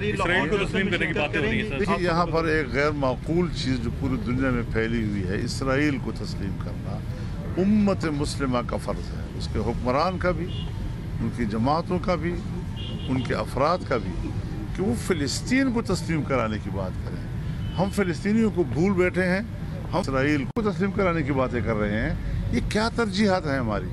اسرائیل کو تسلیم کرنے کی باتیں ہو رہی ہیں؟ دیکھیے یہاں پر ایک غیر معقول چیز جو پوری دنیا میں پھیلی ہوئی ہے، اسرائیل کو تسلیم کرنا امت مسلمہ کا فرض ہے، اس کے حکمران کا بھی، ان کی جماعتوں کا بھی، ان کے افراد کا بھی، کہ وہ فلسطین کو تسلیم کرانے کی بات کریں۔ ہم فلسطینیوں کو بھول بیٹھے ہیں، ہم اسرائیل کو تسلیم کرانے کی باتیں کر رہے ہیں۔ یہ کیا ترجیحات ہیں ہماری؟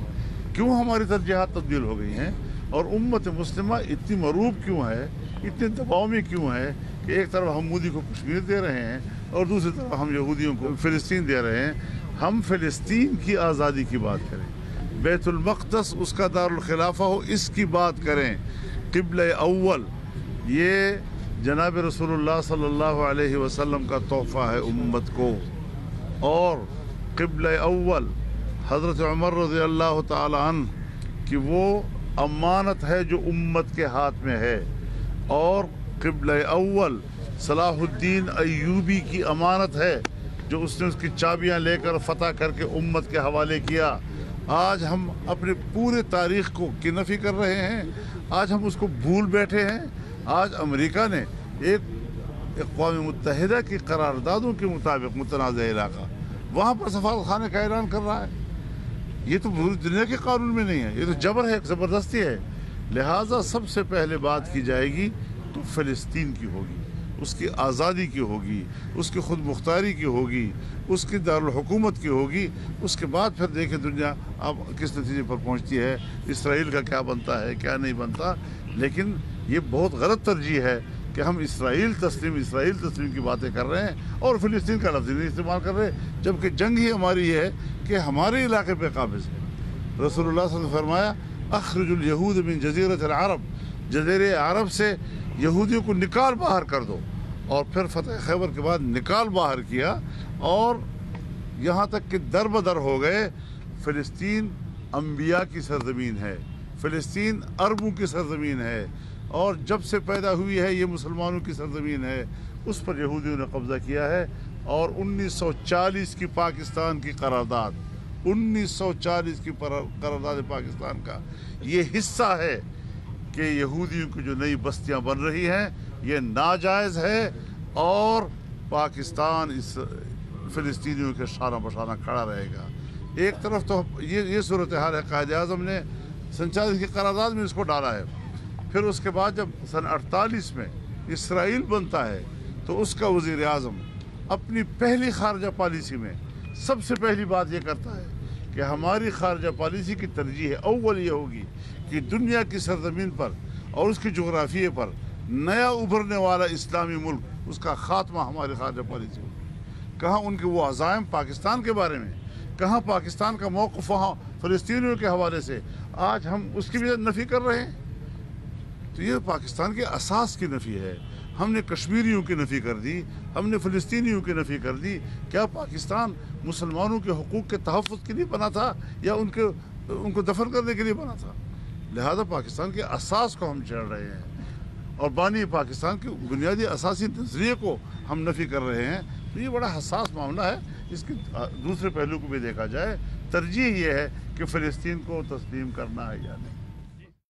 کیوں ہماری ترجیحات تبدیل ہو گئی ہیں؟ اور امت مسلمہ اتنی مروب کیوں ہے، اتنے دباؤ میں کیوں ہے کہ ایک طرف ہم مودی کو کشمیر دے رہے ہیں اور دوسری طرف ہم یہودیوں کو فلسطین دے رہے ہیں؟ ہم فلسطین کی آزادی کی بات کریں، بیت المقدس اس کا دارالخلافہ ہو، اس کی بات کریں۔ قبلہ اول یہ جناب رسول اللہ صلی اللہ علیہ وسلم کا تحفہ ہے امت کو، اور قبلہ اول حضرت عمر رضی اللہ تعالی عنہ کہ وہ امانت ہے جو امت کے ہاتھ میں ہے، اور قبلہ اول صلاح الدین ایوبی کی امانت ہے جو اس نے اس کی چابیاں لے کر فتح کر کے امت کے حوالے کیا۔ آج ہم اپنے پورے تاریخ کو کی نفی کر رہے ہیں، آج ہم اس کو بھول بیٹھے ہیں۔ آج امریکہ نے ایک اقوام متحدہ کی قراردادوں کے مطابق متنازع علاقہ وہاں پر سفارت خانے کا اعلان کر رہا ہے۔ یہ تو پوری دنیا کے قانون میں نہیں ہے، یہ تو جبر ہے، زبردستی ہے۔ لہٰذا سب سے پہلے بات کی جائے گی تو فلسطین کی ہوگی، اس کی آزادی کی ہوگی، اس کی خود مختاری کی ہوگی، اس کی دارالحکومت کی ہوگی۔ اس کے بعد پھر دیکھیں دنیا اب کس نتیجے پر پہنچتی ہے، اسرائیل کا کیا بنتا ہے کیا نہیں بنتا۔ لیکن یہ بہت غلط ترجیح ہے کہ ہم اسرائیل تسلیم کی باتیں کر رہے ہیں اور فلسطین کا لفظ نہیں استعمال کر رہے، جبکہ جنگ ہی ہماری یہ ہے کہ ہمارے علاقے پہ قابض ہے۔ رسول اللہ صلی اللہ علیہ وسلم نے فرمایا اخرج الیہود من جزیرۃ العرب، جزیرہ عرب سے یہودیوں کو نکال باہر کر دو، اور پھر فتح خیبر کے بعد نکال باہر کیا، اور یہاں تک کہ در بدر ہو گئے۔ فلسطین انبیاء کی سرزمین ہے، فلسطین عربوں کی سرزمین ہے، اور جب سے پیدا ہوئی ہے یہ مسلمانوں کی سرزمین ہے۔ اس پر یہودیوں نے قبضہ کیا ہے، اور 1940 کی پاکستان کی قرارداد، 1940 کی قرارداد پاکستان کا یہ حصہ ہے کہ یہودیوں کی جو نئی بستیاں بن رہی ہیں یہ ناجائز ہے، اور پاکستان اس فلسطینیوں کے شانہ بشانہ کھڑا رہے گا۔ ایک طرف تو یہ صورتحال ہے، قائد اعظم نے 47 کی قرارداد میں اس کو ڈالا ہے، پھر اس کے بعد جب سن 48 میں اسرائیل بنتا ہے تو اس کا وزیر اعظم اپنی پہلی خارجہ پالیسی میں سب سے پہلی بات یہ کرتا ہے کہ ہماری خارجہ پالیسی کی ترجیح اول یہ ہوگی کہ دنیا کی سرزمین پر اور اس کی جغرافیے پر نیا ابھرنے والا اسلامی ملک، اس کا خاتمہ ہماری خارجہ پالیسی ہوگی۔ کہاں ان کے وہ عزائم پاکستان کے بارے میں، کہاں پاکستان کا موقف وہاں فلسطینیوں کے حوالے سے، آج ہم اس کی بھی نفی کر رہے ہیں۔ تو یہ پاکستان کے اساس کی نفی ہے۔ ہم نے کشمیریوں کی نفی کر دی، ہم نے فلسطینیوں کی نفی کر دی۔ کیا پاکستان مسلمانوں کے حقوق کے تحفظ کے لیے بنا تھا یا ان کو دفن کرنے کے لیے بنا تھا؟ لہذا پاکستان کے اساس کو ہم چھیڑ رہے ہیں، اور بانی پاکستان کے بنیادی اساسی نظریے کو ہم نفی کر رہے ہیں۔ تو یہ بڑا حساس معاملہ ہے، اس کے دوسرے پہلو کو بھی دیکھا جائے۔ ترجیح یہ ہے کہ فلسطین کو تسلیم کرنا ہے یا نہیں۔